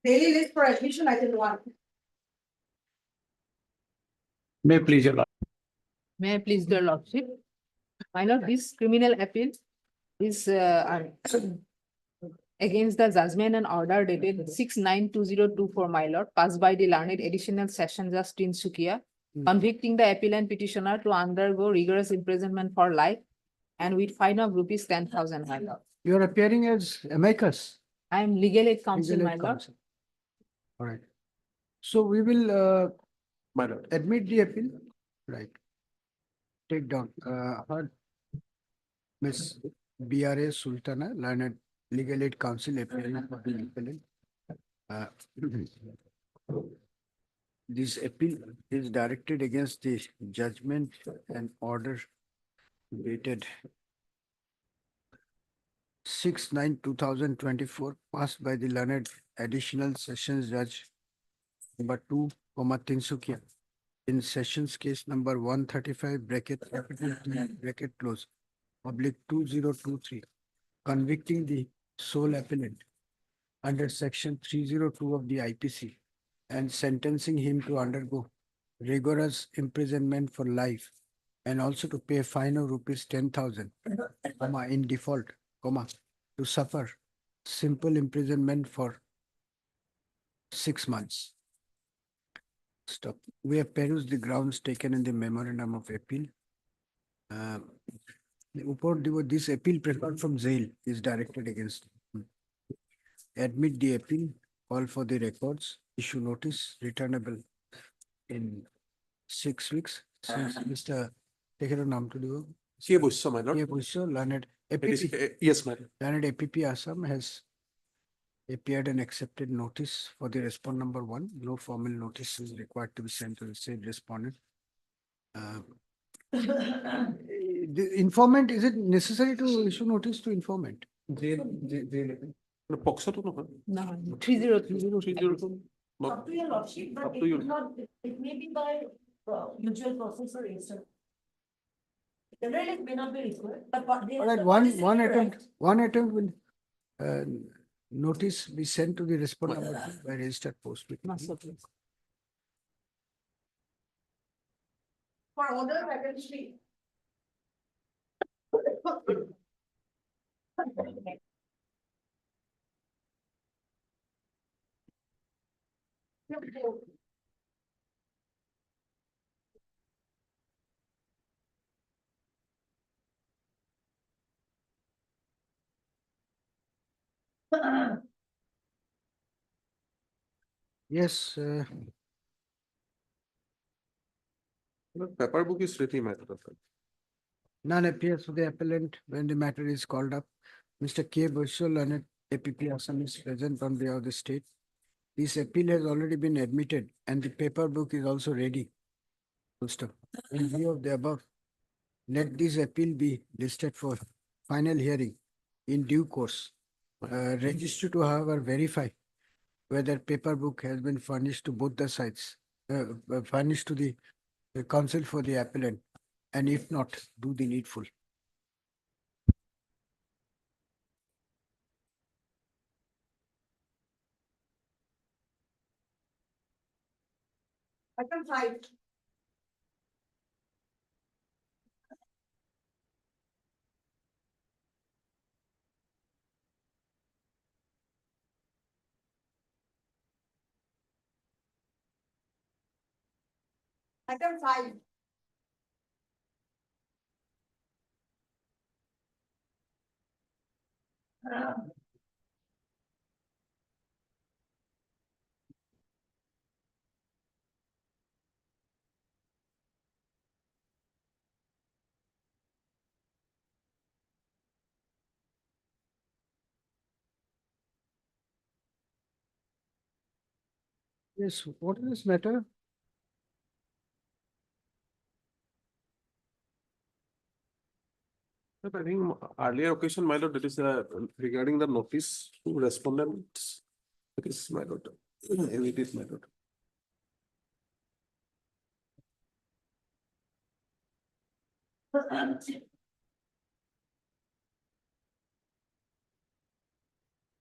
Daily list for admission, item 1. May please your lord. May I please your lordship? My lord, this criminal appeal is against the judgment and order dated 6/9/2024, my lord, passed by the learned additional session judge Tinsukia, convicting the appellant petitioner to undergo rigorous imprisonment for life and with fine of rupees 10,000, my lord. You are appearing as amicus. I am legal aid counsel, Legal my aid lord. counsel. All right. So we will My lord. admit the appeal. Right. Take down her Miss B.R.A. Sultana, learned legal aid counsel, appearing for the appellant. This appeal is directed against the judgment and order dated 6/9/2024, passed by the learned additional sessions judge number 2, Tinsukia, in sessions case number 135 bracket capital T bracket close public 2023, convicting the sole appellant under section 302 of the IPC and sentencing him to undergo rigorous imprisonment for life and also to pay a fine of rupees 10,000, in default, to suffer simple imprisonment for 6 months. Stop. We have perused the grounds taken in the memorandum of appeal. This appeal prepared from jail is directed against him. Admit the appeal, call for the records, issue notice, returnable in 6 weeks. Since Mr. Take your name to do. K. Bushra, my lord. K. Bushra, learned It APP. is- Yes, my lord. Learned APP Assam has appeared and accepted notice for the respondent number 1. No formal notice is required to be sent to the said respondent. The informant, is it necessary to issue notice to informant? Poxo to no. No, 3030. 302. Up Not to your lordship, but Up it to you. is not, it may be by usual process or instant. Generally, it may not be required, but what they. All right, one attempt will notice be sent to the respondent number 2 by registered post. For order, vacancy. Yes, paper book is ready, my lord. none appears for the appellant when the matter is called up. Mr. K. Bushra, learned APP Assam is present on behalf of the state. This appeal has already been admitted and the paper book is also ready. Full stop. In view of the above, let this appeal be listed for final hearing in due course. Register to, however, verify whether paper book has been furnished to both the sides, furnished to the counsel for the appellant, and if not, do the needful. Item 5. Item 5. Yes, what is this matter? I think earlier occasion, my lord, that is regarding the notice to respondents. It is my lord. It is my lord.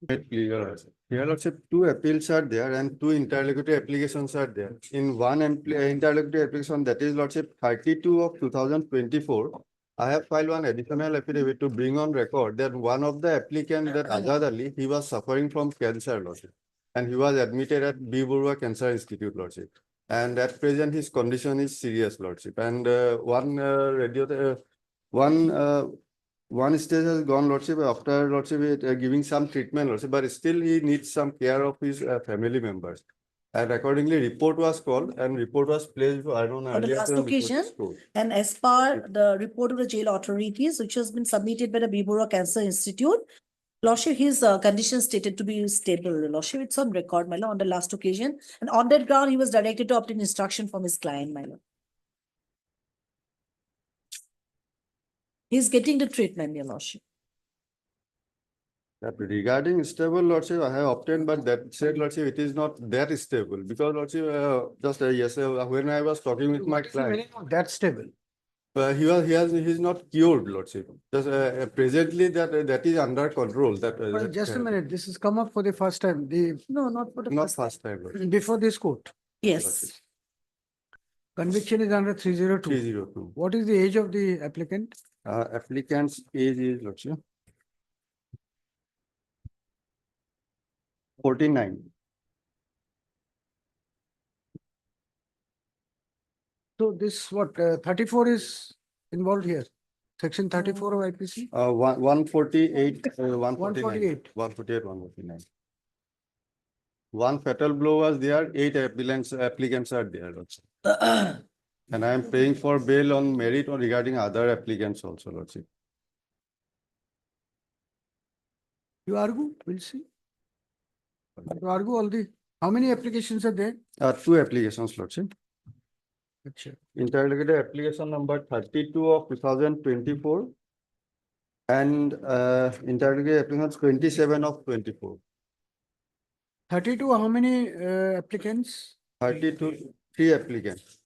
Please, your Honor. Here Lordship, two appeals are there and two interlocutory applications are there. In one interlocutory application, that is Lordship 32 of 2024, I have filed one additional affidavit to bring on record that one of the applicant, that Azad Ali, he was suffering from cancer, Lordship. And he was admitted at B. Burua Cancer Institute, Lordship. And at present, his condition is serious, Lordship. And one stage has gone, Lordship, after Lordship giving some treatment, Lordship, but still he needs some care of his family members. And accordingly, report was called and report was placed, I don't know. On the earlier last term, report occasion, is closed. and as per the report of the jail authorities, which has been submitted by the Bibura Cancer Institute, Lordship, his condition stated to be stable. Lordship, it's on record, my lord, on the last occasion. And on that ground, he was directed to obtain instruction from his client, my lord. He's getting the treatment, your lordship. That regarding stable, Lordship, I have obtained, but that said, Lordship, it is not that stable because Lordship, just yes, when I was talking with my client, That's stable. he's not cured, Lordship. Just presently that is under control. Well, just a minute, this has come up for the first time, No, not for the Not first time. first time, Lordship. before this court. Yes. Conviction is under 302. 302. What is the age of the applicant? Applicant's age is, Lordship, 49. So this what, 34 is involved here? Section 34 of IPC? 148, 149. 148. 148, 149. One fatal blow was there, 8 applicants are there also. And I am paying for bail on merit or regarding other applicants also, Lordship. You argue, we'll see. You argue all the, how many applications are there? 2 applications, Lordship. Achha. Interrogative application number 32 of 2024 and interrogative application 27 of 24. 32, how many applicants? 32, 3 applicants,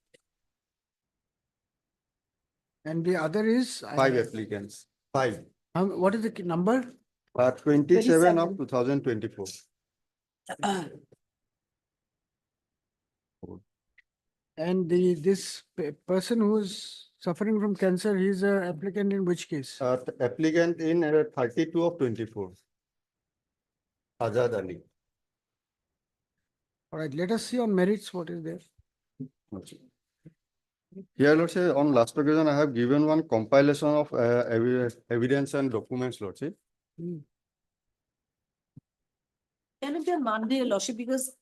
And the other is? 5 applicants, 5. What is the number? 27 of 2024. And this person who is suffering from cancer, he's a applicant in which case? Applicant in 32 of 24. Azad Ali. All right, let us see on merits what is there. Here, Lordship, on last occasion, I have given one compilation of evidence and documents, Lordship. Hmm. Can it be on Monday, your lordship, because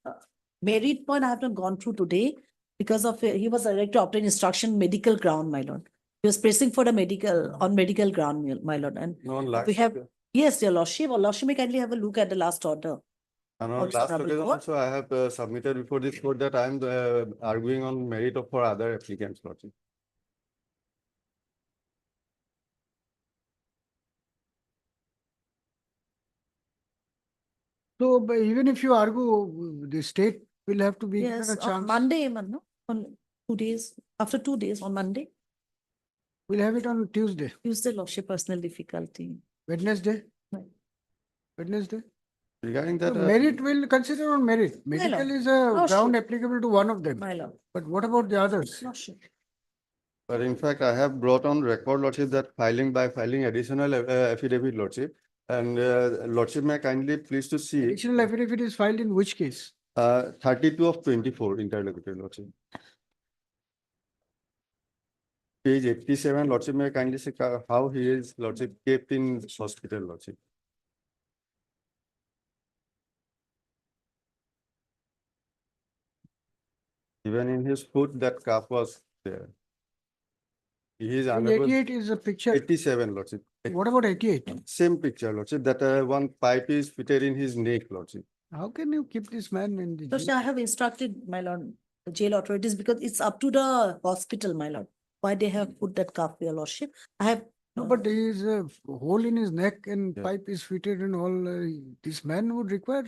merit point I have not gone through today because of he was directed to obtain instruction medical ground, my lord. He was pressing for the medical ground, my lord, and No, on last, we have, yes, your lordship, or lordship may kindly have a look at the last order. and on on this last honorable occasion court. also, I have submitted before this court that I am arguing on merit for other applicants, Lordship. So, but even if you argue, the state will have to be given Yes, a on chance. Monday, man, no? On 2 days, after 2 days, on Monday, We'll have it on Tuesday, Tuesday, lordship, personal difficulty. Wednesday. Right. Wednesday. Regarding So that, merit will consider on merit. Medical lord. is No, a ground sure. applicable to one of them. My lord, But what about the others? lordship. but in fact, I have brought on record, Lordship, that filing additional affidavit, Lordship. And Lordship, may I kindly please to see it. Additional affidavit is filed in which case? 32 of 24 interlocutory, Lordship. Page 87, Lordship, may I kindly see how he is, Lordship, kept in hospital, Lordship. Even in his foot, that cuff was there. He is Page unable. 88 is a picture. 87, Lordship. What about 88? Same picture, Lordship, that one pipe is fitted in his neck, Lordship. How can you keep this man in the Lordship, jail? I have instructed, my lord, the jail authorities, because it's up to the hospital, my lord. Why they have put that cuff, your lordship? I have. No, but there is a hole in his neck and Yeah. pipe is fitted and all. This man would require.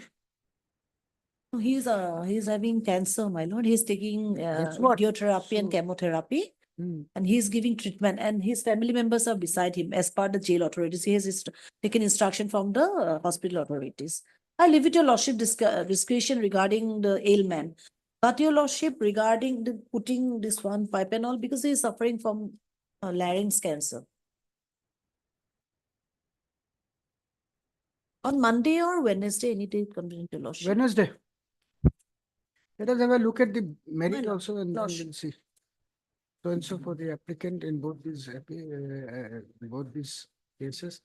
He's having cancer, my lord. He's taking That's what. radiotherapy and So- chemotherapy, Hmm. and he's giving treatment, and his family members are beside him as per the jail authorities. He has taken instruction from the hospital authorities. I leave it your lordship discretion regarding the ailment. But your lordship regarding the putting this one pipe and all, because he is suffering from larynx cancer. On Monday or Wednesday, any day convenient to your lordship. Wednesday. Let us have a look at the merit Why not? also and then Lordship. we'll see. So and so for the applicant in both these cases.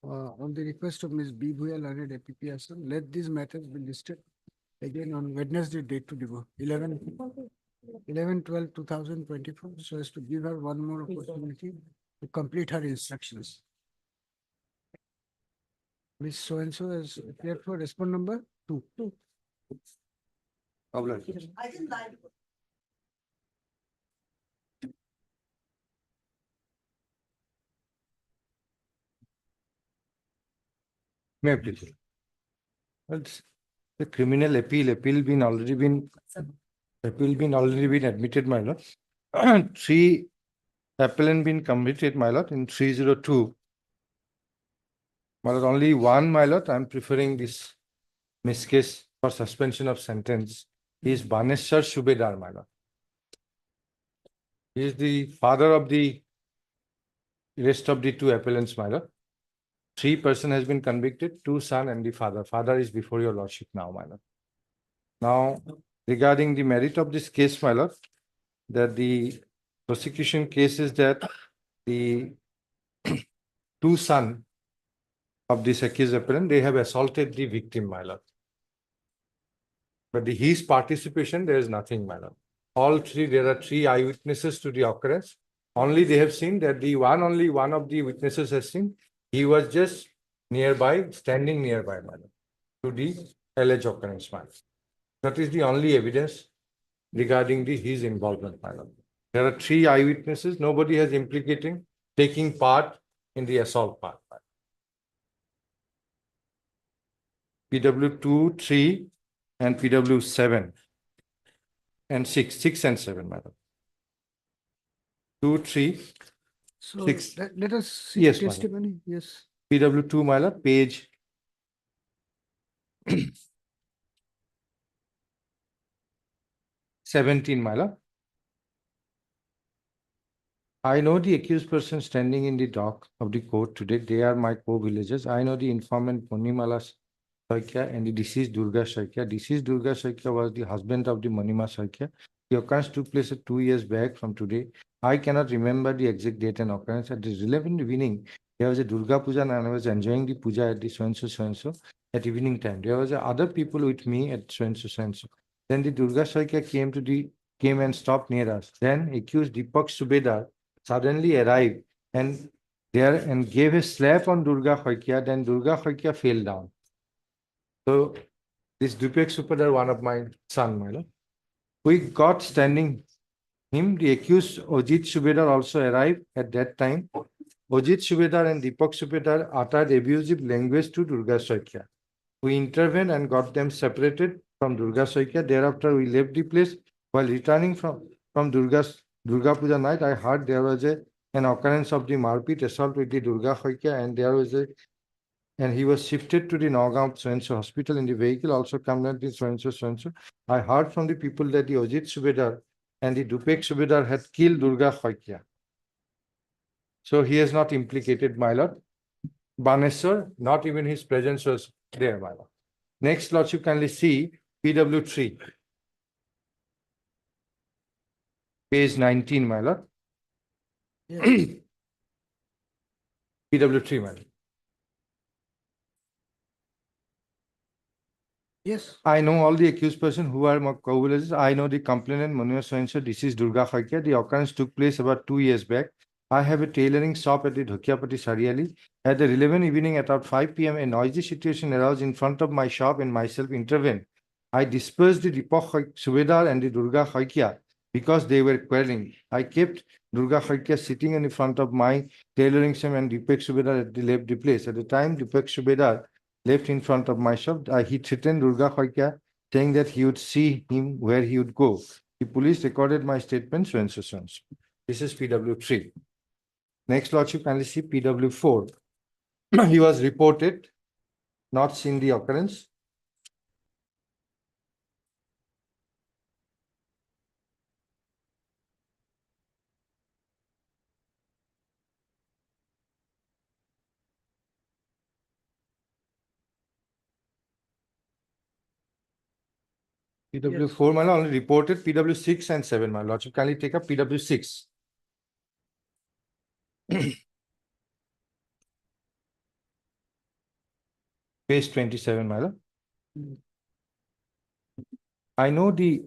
On the request of Ms. B. Bhuya, learned APP Assam, let these matters be listed again on Wednesday, date to devote, 11/12/2024, so as to give her one more opportunity to complete her instructions. Ms. So and so is appeared for respond number 2. Problem. I didn't lie. May I please? Well, the criminal appeal been already been admitted, my lord. 3 appellant been committed, my lord, in 302. My lord, only one, my lord, I'm preferring this case for suspension of sentence. He is Baneshwar Subedar, my lord. He is the father of the rest of the 2 appellants, my lord. 3 person has been convicted, 2 son and the father. Father is before your lordship now, my lord. Now, regarding the merit of this case, my lord, that the prosecution case is that the 2 son of this accused appellant, they have assaulted the victim, my lord. But his participation, there is nothing, my lord. There are 3 eyewitnesses to the occurrence. Only they have seen that only one of the witnesses has seen. He was just nearby, standing nearby, my lord, to the alleged occurrence, my lord. That is the only evidence regarding his involvement, my lord. There are 3 eyewitnesses. Nobody has taking part in the assault part. PW2, 3, and PW7 and 6 and 7, madam. 2, 3, So 6. let us see Yes, the madam. testimony. Yes. PW2, my lord, page 17, my lord. I know the accused person standing in the dock of the court today. They are my co-villagers. I know the informant Monimala Saikya and the deceased Durga Saikya. Deceased Durga Saikya was the husband of the Monima Saikya. The occurrence took place 2 years back from today. I cannot remember the exact date and occurrence. At the relevant evening, there was a Durga Puja and I was enjoying the puja at the so-and-so at evening time. There was other people with me at so-and-so. Then the Durga Saikya came and stopped near us. Then accused Deepak Subedar suddenly arrived and gave a slap on Durga Khoikia. Then Durga Khoikia fell down. So this Deepak Subedar, one of my son, my lord, we got standing him. The accused Ajit Subedar also arrived at that time. Ajit Subedar and Deepak Subedar uttered abusive language to Durga Khoikia. We intervened and got them separated from Durga Khoikia. Thereafter, we left the place. While returning from Durga Puja night, I heard there was an occurrence of the Marpit assault with the Durga Khoikia, and he was shifted to the Nagaon so-and-so hospital in the vehicle, also commanded so-and-so. I heard from the people that the Ajit Subedar and the Deepak Subedar had killed Durga Khoikia. So he has not implicated, my lord. Baneshwar, not even his presence was there, my lord. Next, lordship, kindly see PW3. Page 19, my lord. Yes. PW3, my lord. Yes. I know all the accused person who are my co-villagers. I know the complainant, Manu so-and-so. This is Durga Khoikia. The occurrence took place about 2 years back. I have a tailoring shop at the Dhokiapati Sariali. At the relevant evening at about 5 p.m., a noisy situation arose in front of my shop and myself intervened. I dispersed the Deepak Subedar and the Durga Khoikia because they were quarreling. I kept Durga Khoikia sitting in front of my tailoring shop and Deepak Subedar left the place. At the time, Deepak Subedar left in front of my shop, he threatened Durga Khoikia, saying that he would see him where he would go. The police recorded my statement, so-and-so. This is PW3. Next, lordship, kindly see PW4. He was reported, not seen the occurrence. PW4, my lord, only reported PW6 and 7, my lordship. Kindly take up PW6. Page 27, my lord. I know the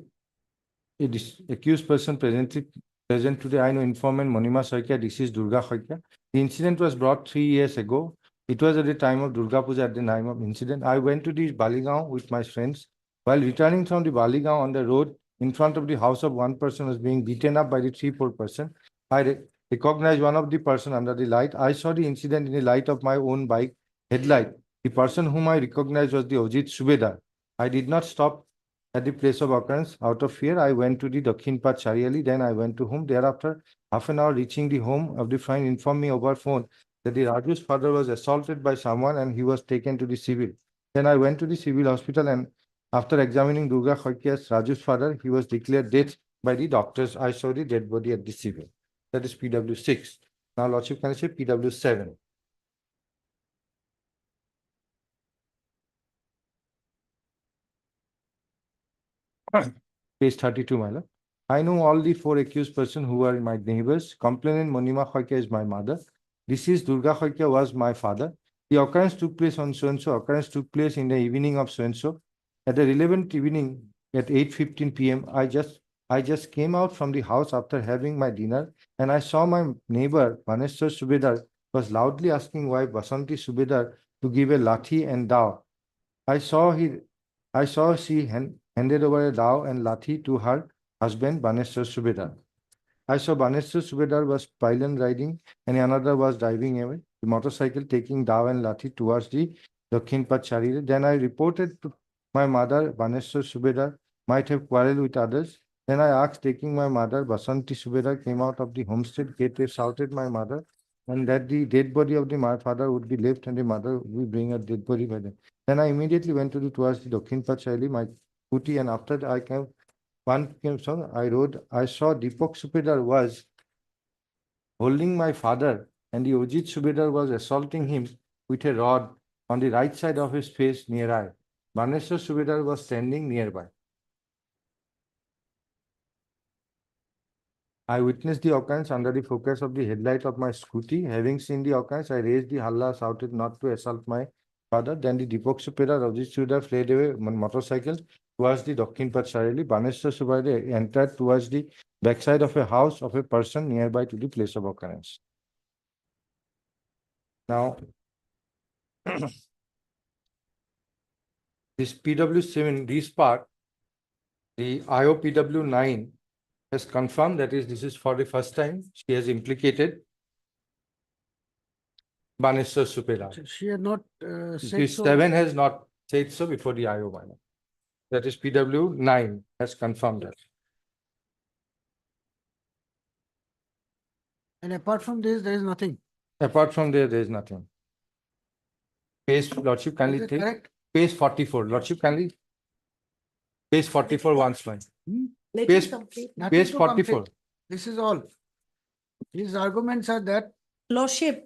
accused person present today. I know informant Monima Soikia, deceased Durga Soikia. The incident was brought 3 years ago. It was at the time of Durga Puja, at the time of incident. I went to the Baligaon with my friends. While returning from the Baligaon on the road, in front of the house of one person was being beaten up by the 3-4 person. I recognized one of the person under the light. I saw the incident in the light of my own bike headlight. The person whom I recognized was the Ojit Subedar. I did not stop at the place of occurrence. Out of fear, I went to the Dakhinpat Chariali. Then I went to home. Thereafter, half an hour reaching the home of the friend informed me over phone that the Raju's father was assaulted by someone and he was taken to the civil. Then I went to the civil hospital, and after examining Durga Khoikia's Raju's father, he was declared dead by the doctors. I saw the dead body at the civil. That is PW6. Now, Lordship, can I say PW7? Page 32, my lord. I know all the 4 accused persons who are my neighbors. Complainant Monima Khoikia is my mother. Deceased Durga Khoikia was my father. The occurrence took place on so-and-so. Occurrence took place in the evening of so-and-so. At the relevant evening at 8:15 p.m., I just came out from the house after having my dinner, and I saw my neighbor, Vanessa Subedar, was loudly asking wife Basanti Subedar to give a lathi and dao. I saw she handed over a dao and lathi to her husband, Baneshwar Subedar. I saw Baneshwar Subedar was pylon riding and another was driving away, the motorcycle taking dao and lathi towards the Dakhinpat Chariri. Then I reported to my mother, Baneshwar Subedar, might have quarreled with others. Then I asked, taking my mother, Basanti Subedar came out of the homestead gate. They shouted my mother, and that the dead body of my father would be left and the mother would bring a dead body by them. Then I immediately went towards the Dakhinpat Chariri, my scooty, and after that I came. I saw Deepak Subedar was holding my father and the Ojit Subedar was assaulting him with a rod on the right side of his face near eye. Baneshwar Subedar was standing nearby. I witnessed the occurrence under the focus of the headlight of my scooty. Having seen the occurrence, I raised the halla, shouted not to assault my father. Then the Deepak Subedar, Ojit Subedar fled away on motorcycle towards the Dakhinpat Charili. Baneshwar Subedar entered towards the backside of a house of a person nearby to the place of occurrence. Now, this PW7, this part, the IOPW9 has confirmed, that is, this is for the first time, she has implicated Baneshwar Subedar. She had not said This so. 7 has not said so before the IO minor. That is PW9 has confirmed that. And apart from this, there is nothing. Apart from there is nothing. Page, Lordship, Is kindly it take correct? page 44. Lordship, kindly. Page 44 once more. Let Page- him complete. Nothing Page to 44. complete. This is all. His arguments are that Lordship,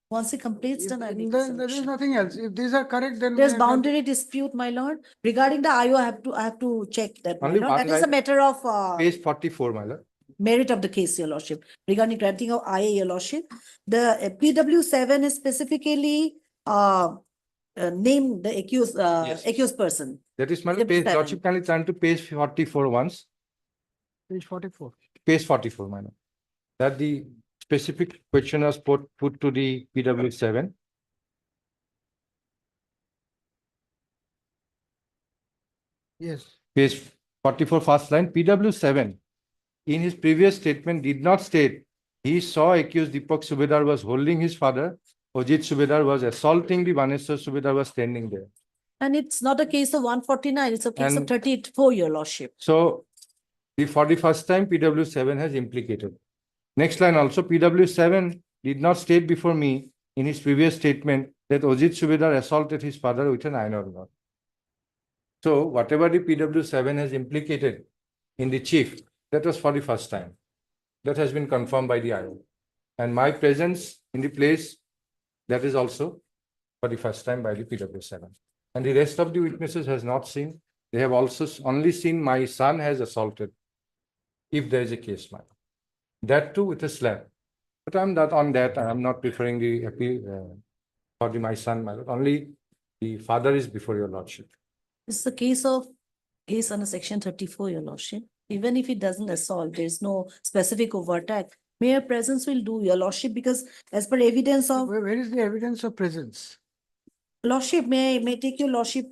once he completes, then I make a there is selection. nothing else. If these are correct, then There's we have nothing. boundary dispute, my lord. Regarding the IO, I have to check that, my Only lord. one That is a line. matter of Page 44, my lord. merit of the case, your lordship. Regarding granting of IA, your lordship, the PW7 is specifically named the Yes. accused person. That is my lord. Page, PW7. Lordship, kindly turn to page 44 once. Page 44. Page 44, my lord. That the specific question was put to the PW7. Yes. Page 44, first line, PW7, in his previous statement, did not state he saw accused Deepak Subedar was holding his father. Ojit Subedar was assaulting the Baneshwar Subedar was standing there. And it's not a case of 149, it's a case of And- 34, your lordship. So, for the first time, PW7 has implicated. Next line also, PW7 did not state before me in his previous statement that Ojit Subedar assaulted his father with an iron rod. So, whatever the PW7 has implicated in the chief, that was for the first time. That has been confirmed by the IO. And my presence in the place, that is also for the first time by the PW7. And the rest of the witnesses has not seen They have also only seen my son has assaulted, if there is a case, my lord. That too with a slap. But I'm not on that. I'm not preferring the appeal for my son, my lord. Only the father is before your lordship. This is a case under section 34, your lordship. Even if it doesn't assault, there is no specific overt act. Mere presence will do, your lordship, because as per evidence of Where is the evidence of presence? lordship, may I take your lordship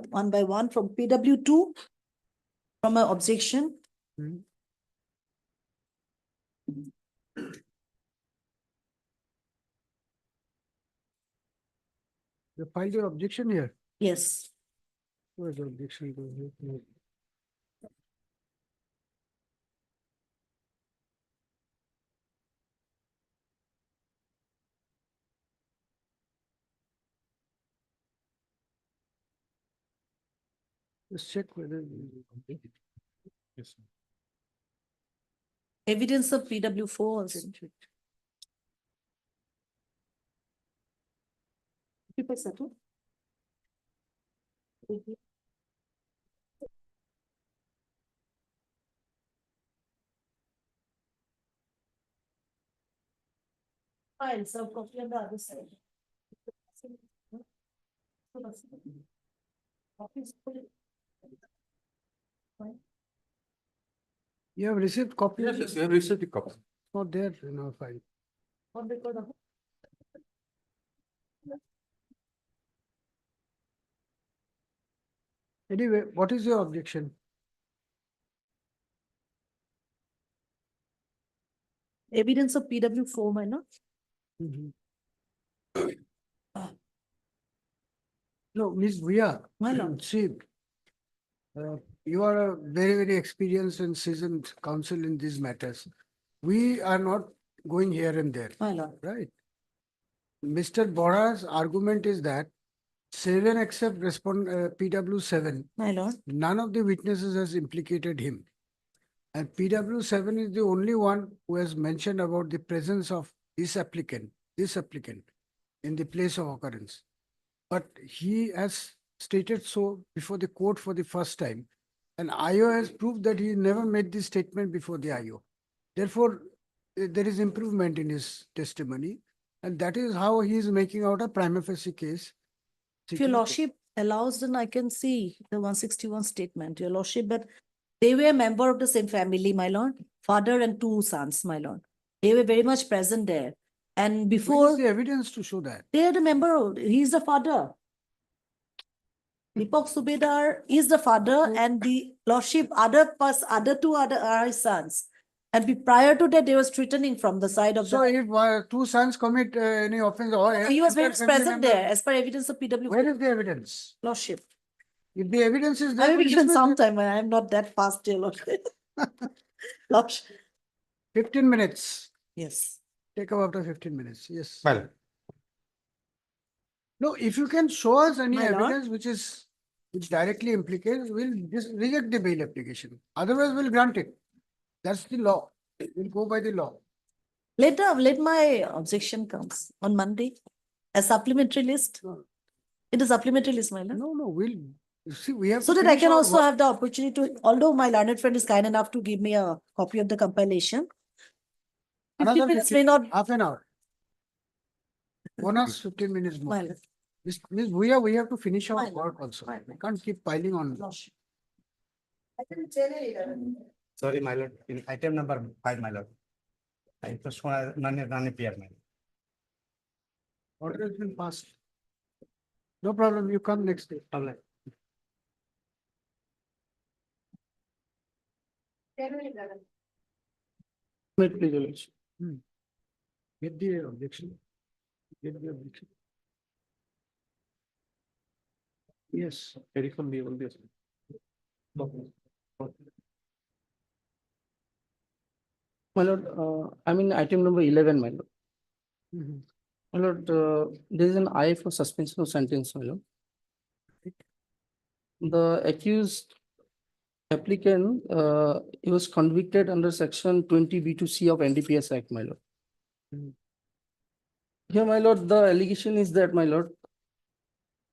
one by one from PW2 from an objection. Hmm. You filed your objection here. Yes. Where's the objection to here? Just check whether. Yes. Evidence of PW4 also. Check. People settle. Fine, so copy on the other side. You have received copy? Yes, yes, you have received the copy. Not there in our file. On record of- Anyway, what is your objection? Evidence of PW4, my lord. Mhm. No, Ms. Bhuya, My lord. see, you are a very experienced and seasoned counsel in these matters. We are not going here and there, My lord. right? Mr. Bora's argument is that 7 except PW7, My lord. none of the witnesses has implicated him. And PW7 is the only one who has mentioned about the presence of this applicant in the place of occurrence. But he has stated so before the court for the first time. And IO has proved that he never made this statement before the IO. Therefore, there is improvement in his testimony. And that is how he is making out a prima facie case. If your lordship allows, then I can see the 161 statement, your lordship, but they were a member of the same family, my lord, father and two sons, my lord. They were very much present there. And Where is before, the evidence to show that? they are the member, he is the father. Deepak Subedar is the father and the lordship, other two are his sons. And prior to that, they was threatening from the side of So the, if two sons commit any offense or. he was very entire family present member- there as per evidence of PW Where is the evidence? lordship. If the evidence is I there. will be we given discuss some it. time, I am not that fast, dear lord. Lordship. 15 minutes. Yes. Take up after 15 minutes. Yes. My lord. No, if you can show us any My lord. evidence which directly implicates, we'll just reject the bail application. Otherwise, we'll grant it. That's the law. We'll go by the law. Let my objection comes on Monday. A supplementary list. No. In the supplementary list, my lord. No, we'll see. We have So to that I finish can our also work. have the opportunity to, although my learned friend is kind enough to give me a copy of the compilation. 50 Another minutes 15 may not, half an hour. Bonus 15 minutes more. my lord. Ms. Bhuya, we have to finish our Fine. work also. Fine. We can't keep piling on. Lordship. I can tell you. Sorry, my lord, in item number 5, my lord. I just want none appear, my lord. Order has been passed. No problem, you come next day. All right. Wait, please, Your Lordship. Get the objection. Get the objection. Yes. Eric from the only. My lord, I mean item number 11, my lord. Mhm. My lord, there is an I for suspension of sentence, my lord. The accused applicant, he was convicted under section 20B2C of NDPS Act, my lord. Mhm. Here, my lord, the allegation is that, my lord,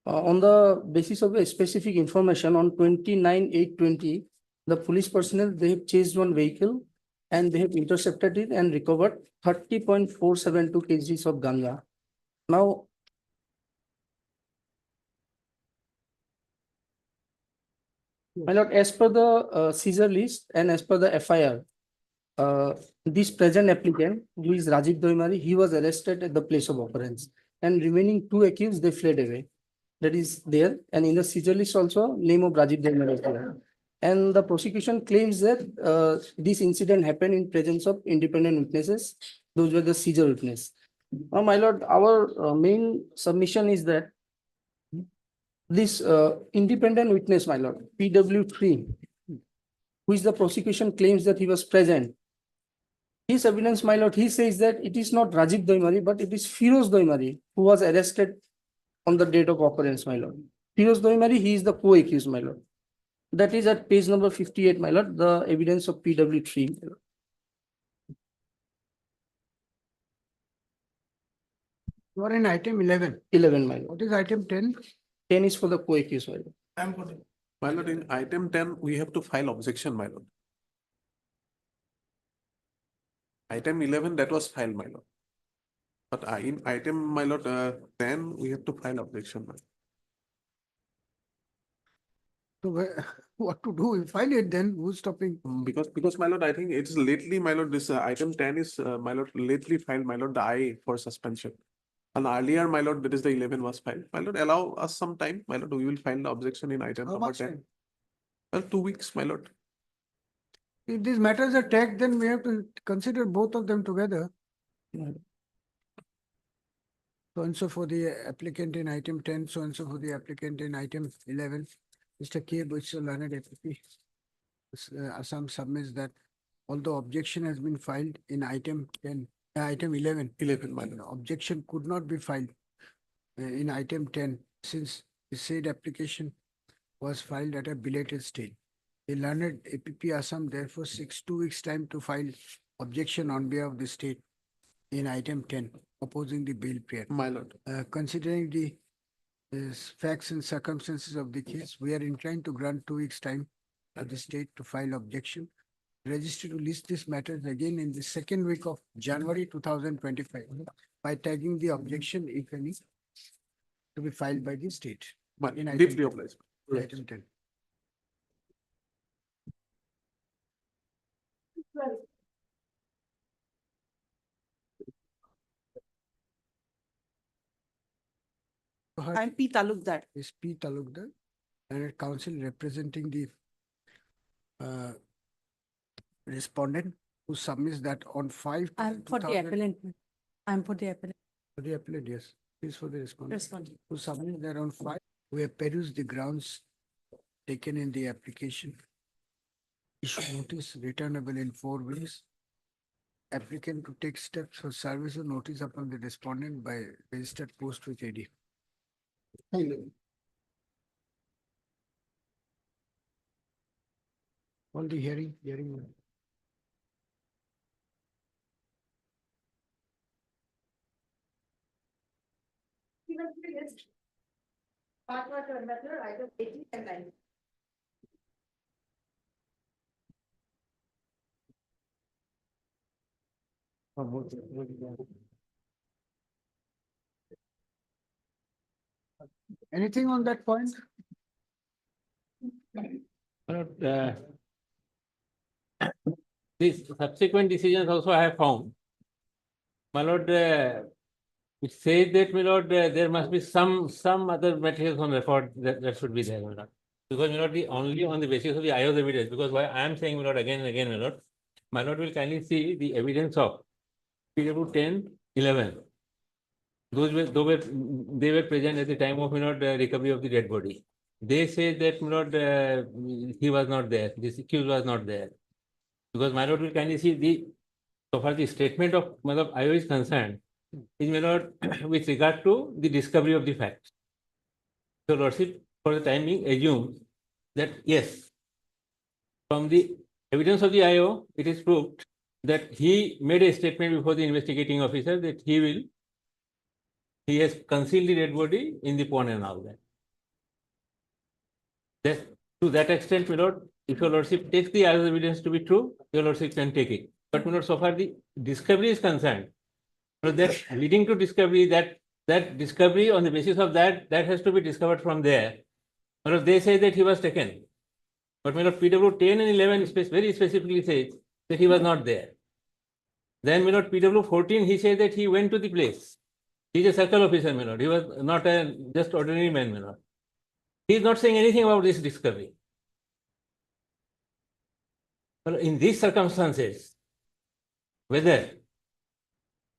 On the basis of a specific information on 29/8/20, the police personnel, they have chased one vehicle and they have intercepted it and recovered 30.472 kgs of ganja. Now, my lord, as per the seizure list and as per the FIR, this present applicant, who is Rajiv Doimari, he was arrested at the place of occurrence, and remaining two accused, they fled away. That is there, and in the seizure list also, name of Rajiv Doimari is there. And the prosecution claims that this incident happened in presence of independent witnesses. Those were the seizure witness. Now, my lord, our main submission is that this independent witness, my lord, PW3, which the prosecution claims that he was present. His evidence, my lord, he says that it is not Rajiv Doimari, but it is Firoz Doimari who was arrested on the date of occurrence, my lord. Firoz Doimari, he is the co-accused, my lord. That is at page number 58, my lord, the evidence of PW3. My lord. You are in item 11. 11, my lord. What is item 10? 10 is for the co-accused, my lord. My lord, in item 10, we have to file objection, my lord. Item 11, that was filed, my lord. But in item, my lord, 10, we have to file objection, my lord. So what to do? We file it then, who's stopping? Because my lord, I think it's lately, my lord, this item 10 is, my lord, lately filed, my lord, the I for suspension. And earlier, my lord, that is the 11 was filed. My lord, allow us some time, my lord, we will file the objection in item How number much 10. time? Well, 2 weeks, my lord. If these matters are tagged, then we have to consider both of them together. So and so for the applicant in item 10, so and so for the applicant in item 11. Mr. K. Bushra Learned APP. Assam submits that although objection has been filed in item 10, item 11. 11, my lord. Objection could not be filed in item 10 since the said application was filed at a belated stage. The learned APP Assam therefore seeks 2 weeks time to file objection on behalf of the state in item 10, opposing the bail prayer. My lord. Considering the facts and circumstances of the case, we are inclined to grant 2 weeks time to the state to file objection. Register to list these matters again in the second week of January 2025 by tagging the objection, if any, to be filed by the state. But In item deeply 10. obliged. Item 10. I'm P. Talukdar. Is P. Talukdar and a council representing the respondent who submits that on 5. I'm for the appellant. I'm for the appellant. For the appellate, yes. Please for the respondent. Respondent. Who submits that on 5. We have perused the grounds taken in the application. Issue notice returnable in 4 weeks. Applicant to take steps for service of notice upon the respondent by registered post with AD. All the hearing. Anything on that point? These subsequent decisions also I have found. My lord, it says that, my lord, there must be some other materials on record that should be there, my lord. Because, my lord, only on the basis of the IO's evidence, because why I am saying, my lord, again and again, my lord will kindly see the evidence of PW 10, 11. They were present at the time of, my lord, recovery of the dead body. They say that, my lord, he was not there, this accused was not there. Because my lord will kindly see so far the statement of IO is concerned, is, my lord, with regard to the discovery of the facts. So lordship for the time being assumes that yes, from the evidence of the IO, it is proved that he made a statement before the investigating officer that he has concealed the dead body in the pond and all that. That, to that extent, my lord, if your lordship takes the other evidence to be true, your lordship can take it. But my lord, so far the discovery is concerned, so that leading to discovery, that discovery on the basis of that has to be discovered from there. My lord, they say that he was taken. But my lord, PW 10 and 11 very specifically says that he was not there. Then my lord, PW 14, he says that he went to the place. He's a circle officer, my lord. He was not a just ordinary man, my lord. He is not saying anything about this discovery. Well, in these circumstances, whether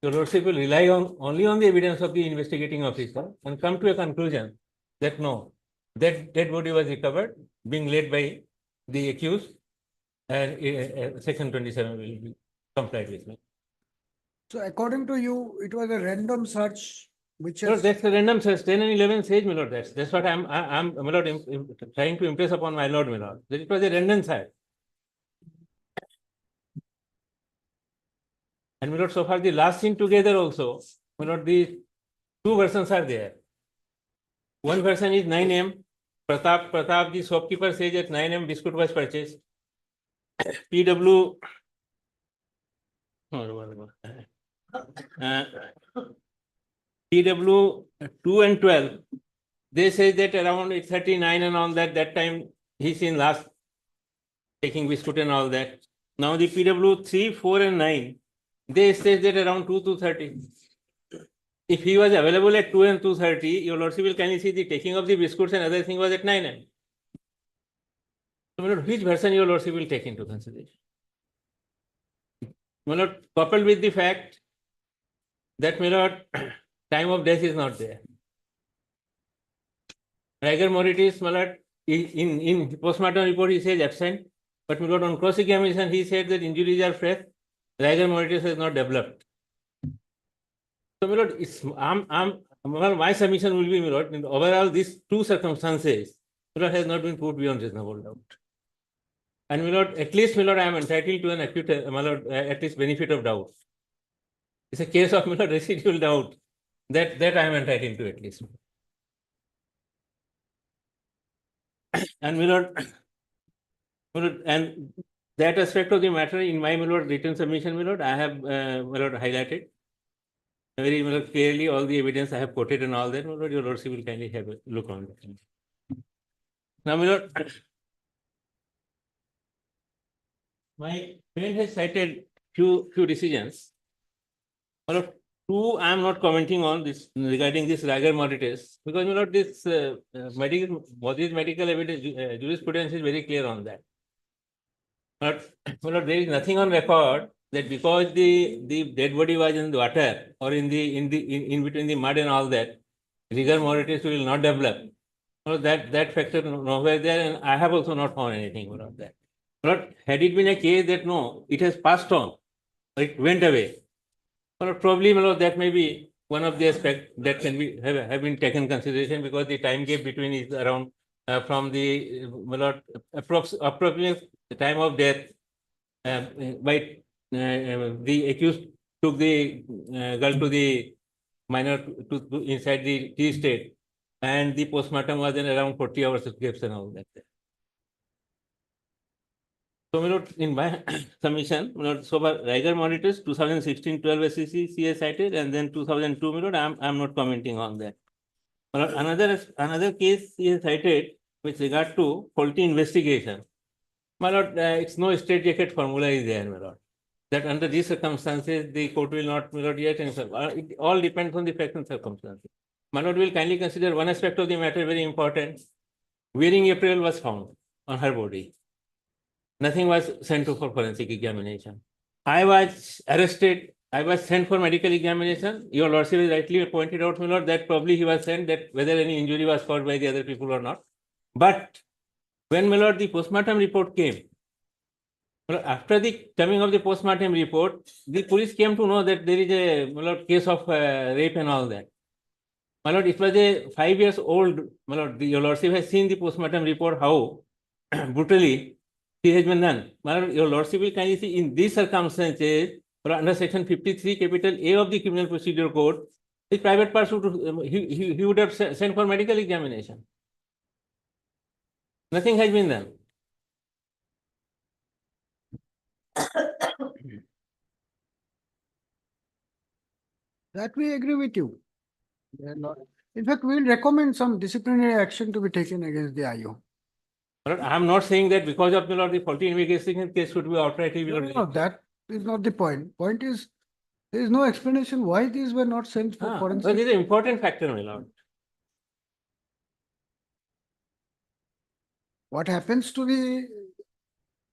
your lordship will rely on only on the evidence of the investigating officer and come to a conclusion that no, that dead body was recovered, being laid by the accused, and section 27 will be complied with. So according to you, it was a random search which No, has. that's the random search. 10 and 11 says, my lord. That's what I'm my lord, trying to impress upon my lord, my lord. That it was a random search. And my lord, so far the last scene together also, my lord, the two versions are there. One version is 9 a.m. Pratap, the shopkeeper says at 9 a.m. biscuit was purchased. PW. PW 2 and 12, they say that around 8:39 and all that time he's seen last taking biscuit and all that. Now the PW 3, 4 and 9, they say that around 2 to 30. If he was available at 2 and 2:30, your lordship will kindly see the taking of the biscuits and other thing was at 9 a.m. So, which version your lordship will take into consideration? My lord, coupled with the fact that my lord, time of death is not there. Rigor mortis, my lord, in postmortem report he says absent, but my lord, on cross examination he said that injuries are fresh, rigor mortis has not developed. So my lord, well, my submission will be, my lord, in overall these two circumstances, my lord, has not been put beyond reasonable doubt. And my lord, at least my lord, I am entitled to an acute, my lord, at least benefit of doubt. It's a case of my lord, residual doubt that I am entitled to at least. And my lord, and that aspect of the matter in my, my lord, written submission, my lord, I have, my lord, highlighted very, my lord, clearly all the evidence I have quoted and all that, my lord, your lordship will kindly have a look on that. Now, my lord, my friend has cited few decisions. My lord, two, I am not commenting on this regarding this rigor mortis because, my lord, this medical evidence jurisprudence is very clear on that. But my lord, there is nothing on record that because the dead body was in the water or in between the mud and all that, rigor mortis will not develop. So that factor nowhere there, and I have also not found anything about that. But had it been a case that no, it has passed on, or it went away, or probably, my lord, that may be one of the aspects that can be have been taken consideration because the time gap between is around from the my lord, approximate the time of death by the accused took the girl to the minor to inside the tea state, and the postmortem was in around 40 hours of gaps and all that. So, my lord, in my submission, my lord, so far rigor monitors 2016-12 SEC CS cited, and then 2002, my lord, I'm not commenting on that. My lord, another case he has cited with regard to faulty investigation. My lord, it's no straitjacket formula is there, my lord. That under these circumstances, the court will not, my lord, yet, it all depends on the facts and circumstances. My lord will kindly consider one aspect of the matter very important. Wearing apparel was found on her body. Nothing was sent to for forensic examination. I was arrested. I was sent for medical examination. Your lordship rightly pointed out, my lord, that probably he was sent that whether any injury was caused by the other people or not. But when, my lord, the postmortem report came, after the coming of the postmortem report, the police came to know that there is a, my lord, case of rape and all that. My lord, it was a 5 years old, my lord, your lordship has seen the postmortem report, how brutally he has been done. My lord, your lordship will kindly see in these circumstances, under section 53 capital A of the Criminal Procedure Code, the private person, he would have sent for medical examination. Nothing has been done. That we agree with you. They are not- In fact, we'll recommend some disciplinary action to be taken against the IO. My lord, I am not saying that because of, my lord, the faulty investigation case should be outrightly, my No, lord, no, rejected. that is not the point. Point is, there is no explanation why these were not sent for But forensic. this is an important factor, my lord. What happens to the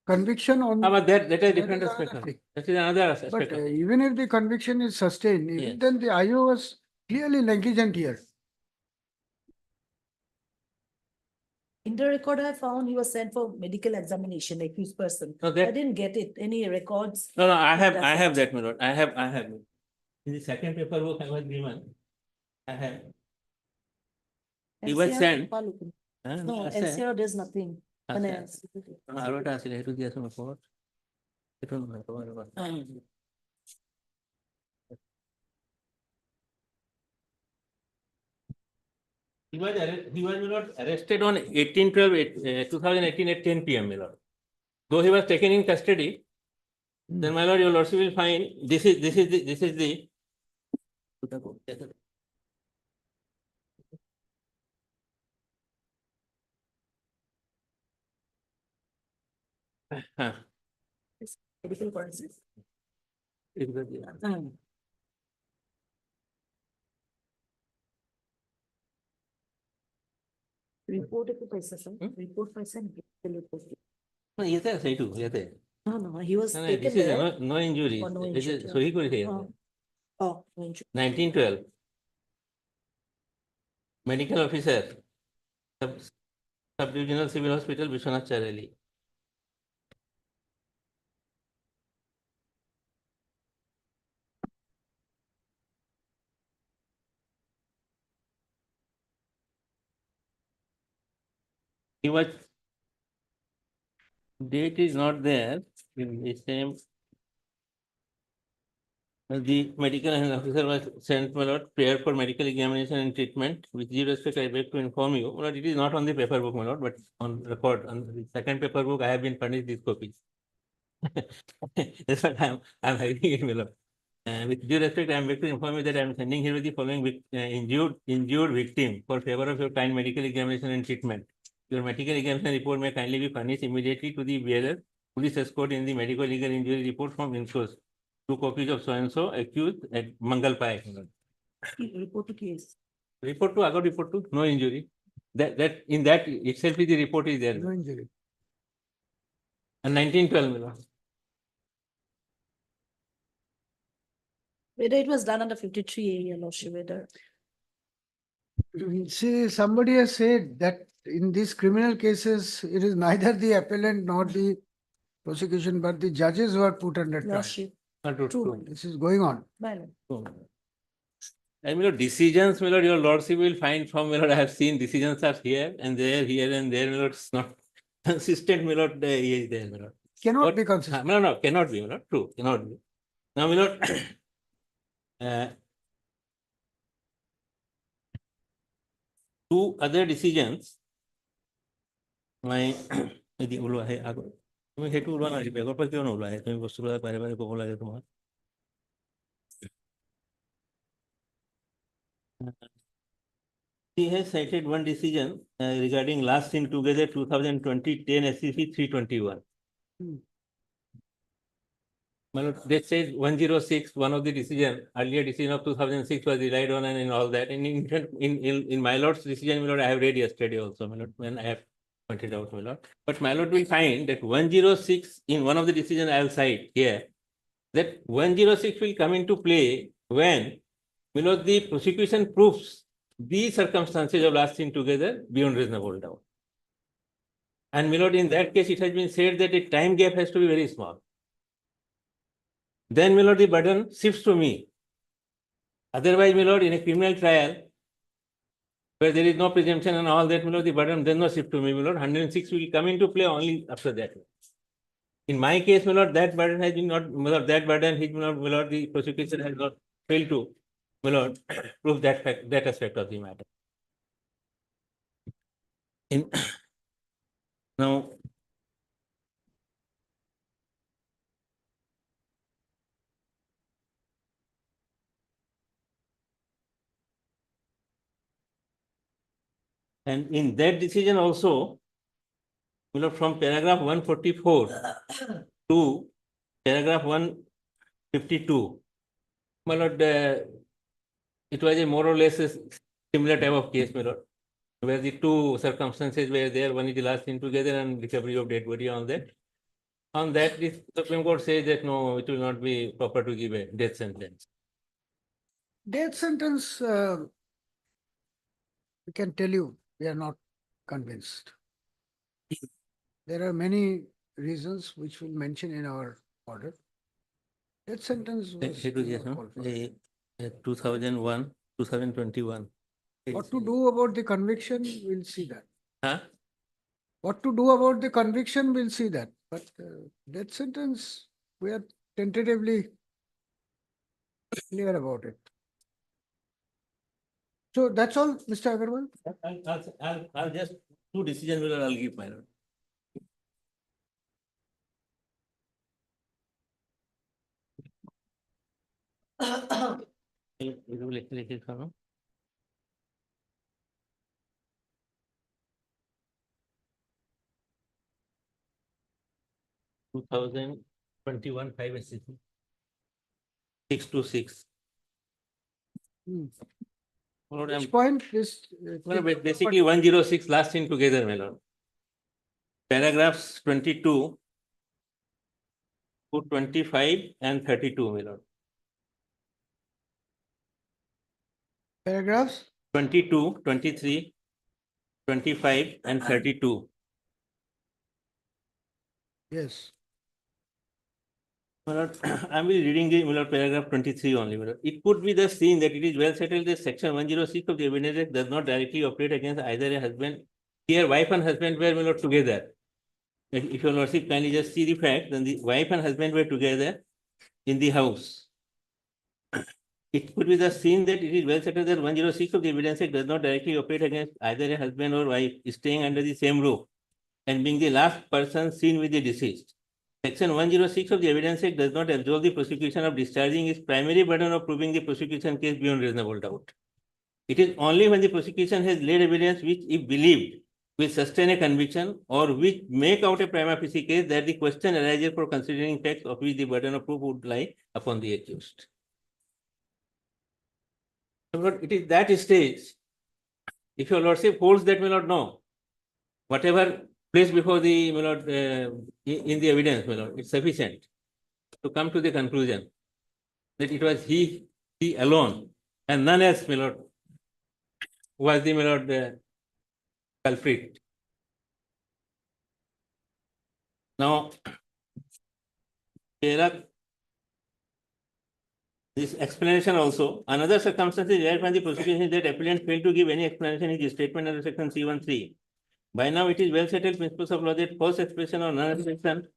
conviction on? But that is a That different is aspect. another thing. That is another aspect. But of it. even if the conviction is sustained, even Yes. then the IO was clearly negligent here. In the record I found, he was sent for medical examination, the accused person. No, I that, didn't get it, any records. no, I That's have it. that, my lord. I have. In the second paperwork I was given, I have. He was NCR sent. Paluku. Huh? No, I said- NCR, there's nothing. I মানে- said- I wrote a letter to the report. It was my report. He was, my lord, arrested on 2018 at 10 PM, my lord. Though he was taken in custody, then, my lord, your lordship will find this is the. Huh. Medical forensics. It was the- Report को पैसा sir, Hmm? report पैसा नहीं report. No, येते আছে এইটো, येতে। No, no, he was No, no, taken this is there. no injury. Oh, no This is injury, সহি কৰিছে Oh. ইয়াতে। Oh, no injury. 1912 medical officer sub-divisional civil hospital Bishwanath Chareli. He was, date is not there in the same. The medical officer was sent, my lord, prayer for medical examination and treatment. With due respect, I beg to inform you, my lord, it is not on the paper book, my lord, but on record, on the second paper book, I have been furnished these copies. That's what I'm having it, my lord. With due respect, I am beg to inform you that I am sending here with the following injured victim for favor of your kind medical examination and treatment. Your medical examination report may kindly be furnished immediately to the bearer. Police escort in the medical legal injury report from enclosed. 2 copies of so and so accused at Mangal Pai. Report to case. Report to Agar report to no injury. That in that itself is the report is there. No injury. And 1912, my lord. Whether it was done under 53A, your lordship, whether. See, somebody has said that in these criminal cases, it is neither the appellant nor the prosecution, but the judges who are put under trial. Lordship, True, True. true. This is going on. my lord. True. And my lord, decisions, my lord, your lordship will find from, my lord, I have seen decisions are here and there, my lord, it's not consistent, my lord, is there, my lord. Cannot be consistent. No, cannot be, my lord, true, cannot be. Now, my lord, two other decisions, my, the ওলোৱা আহে আগত তুমি সেইটো ওলোৱা নাই বেগৰ পৰা কিয় নোলোৱা আহে তুমি বস্তুবিলাক বাৰে বাৰে ক'ব লাগে তোমাক He has cited one decision regarding last seen together 2020 10 SCC 321. My lord, they said 106, one of the decision, earlier decision of 2006 was relied on and in all that. And in my lord's decision, my lord, I have read yesterday also, my lord, when I have pointed out, my lord. But my lord will find that 106 in one of the decision I will cite here, that 106 will come into play when, my lord, the prosecution proves the circumstances of last seen together beyond reasonable doubt. And my lord, in that case, it has been said that the time gap has to be very small. Then, my lord, the burden shifts to me. Otherwise, my lord, in a criminal trial, where there is no presumption and all that, my lord, the burden does not shift to me, my lord. 106 will come into play only after that. In my case, my lord, that burden has been not, my lord, that burden has not, my lord, the prosecution has not failed to, my lord, prove that fact, that aspect of the matter. In Now, and in that decision also, from paragraph 144 to paragraph 152, my lord, it was a more or less a similar type of case, my lord, where the two circumstances were there. One is the last seen together and recovery of dead body on that. On that, the Supreme Court says that no, it will not be proper to give a death sentence. Death sentence, we can tell you, we are not convinced. There are many reasons which we'll mention in our order. Death sentence was It was yes, not no? called for. 2001, 2021. What to do about the conviction, we'll see that. Huh? What to do about the conviction, we'll see that. But death sentence, we are tentatively clear about it. So that's all, Mr. Agarwal. I'll just two decisions will I'll give my lord. Two 2021 5 SCC 626. Lord, Which point is? well, basically 106 last in together, my lord. Paragraphs 22 to 25 and 32, my lord. Paragraphs? 22, 23, 25 and 32. Yes. My lord, I will be reading the, my lord, paragraph 23 only. My lord. It could be the seen that it is well settled that section 106 of the Evidence Act does not directly operate against either a husband. Here, wife and husband were, my lord, together. If your lordship kindly just see the fact, then the wife and husband were together in the house. It could be the seen that it is well settled that 106 of the Evidence Act does not directly operate against either a husband or wife staying under the same roof and being the last person seen with the deceased. Section 106 of the Evidence Act does not absolve the prosecution of discharging its primary burden of proving the prosecution case beyond reasonable doubt. It is only when the prosecution has laid evidence which, if believed, will sustain a conviction or which make out a prima facie case that the question arises for considering facts of which the burden of proof would lie upon the accused. But it is that stage, if your lordship holds that may not know, whatever placed before the my lord, in the evidence, my lord, it's sufficient to come to the conclusion that it was he alone and none else, my lord, was the my lord, culprit. Now, there are this explanation also. Another circumstance is where when the prosecution is that appellant failed to give any explanation in his statement under section C13. By now, it is well settled principles of law that false expression or non-expression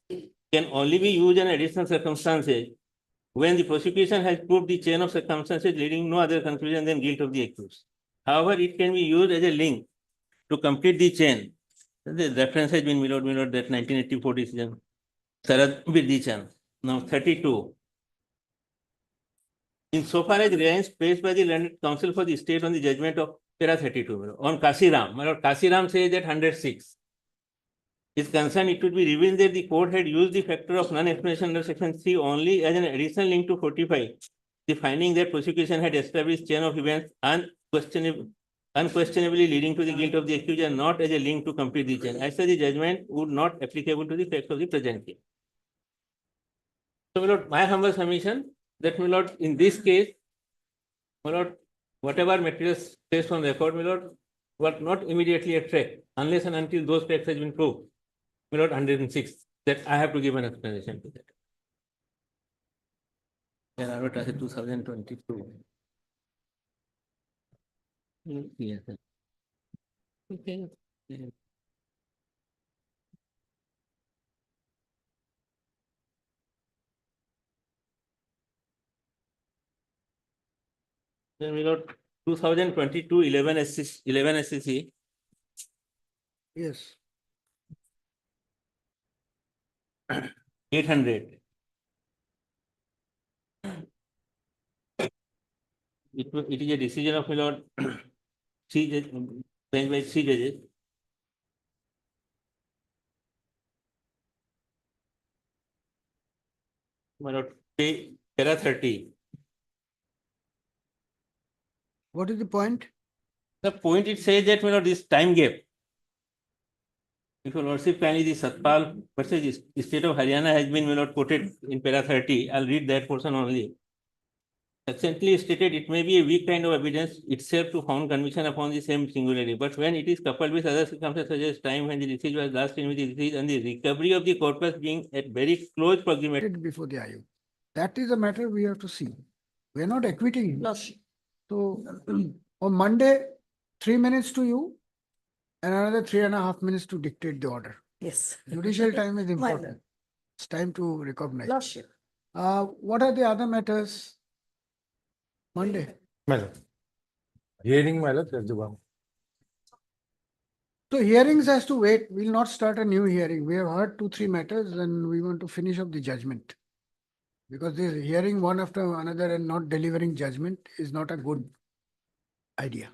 can only be used in additional circumstances when the prosecution has proved the chain of circumstances leading no other conclusion than guilt of the accused. However, it can be used as a link to complete the chain. The reference has been Milord, that 1984 decision. Sarad Vidichan. Now 32. Insofar as reliance placed by the learned counsel for the state on the judgment of para 32 on Kasiram, my lord, Kasiram says that 106 is concerned, it would be revealed that the court had used the factor of non-explanation under section 3 only as an additional link to 45. The finding that prosecution had established chain of events unquestionably leading to the guilt of the accused and not as a link to complete the chain. As such, the judgment would not applicable to the facts of the present case. So, my lord, my humble submission that, my lord, in this case, my lord, whatever materials placed on record, my lord, were not immediately attract unless and until those facts has been proved. My lord, 106, that I have to give an explanation to that. Yeah, I wrote as 2022. Yes. Okay. Then we got 2022 11 SCC. Yes. 800. It is a decision of my lord, three bench by three judges. My lord, para 30. What is the point? The point it says that, my lord, this time gap. If your lordship kindly, the Satpal versus state of Haryana has been, my lord, quoted in para 30. I'll read that portion only. Succinctly stated, it may be a weak kind of evidence itself to found conviction upon the same singularity, but when it is coupled with other circumstances such as time when the deceased was last seen with the deceased and the recovery of the corpus being at very close proximity. Before the Ayog. That is a matter we have to see. We are not acquitting him. Lordship. So on Monday, 3 minutes to you and another 3.5 minutes to dictate the order. Yes. Judicial time is My important. lord. It's time to recognize. Lordship. What are the other matters? Monday. My lord. Hearing, my lord, that's the one. So hearings has to wait. We'll not start a new hearing. We have heard 2-3 matters and we want to finish up the judgment. Because this hearing one after another and not delivering judgment is not a good idea.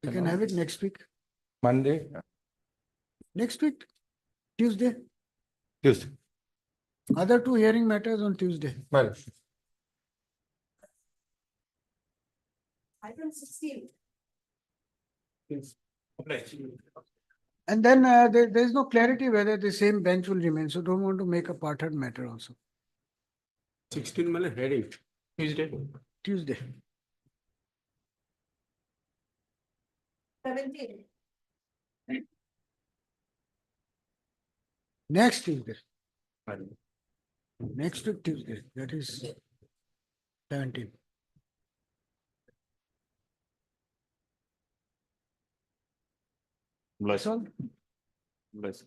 We can have it next week. Monday, Next week, Tuesday. Tuesday. Other 2 hearing matters on Tuesday. My lord. Item 16. And then there is no clarity whether the same bench will remain. So don't want to make a parted matter also. 16 minute hearing, Tuesday. Tuesday. 17. Next Tuesday. Next week Tuesday. That is 17. Bless. That's all. Bless.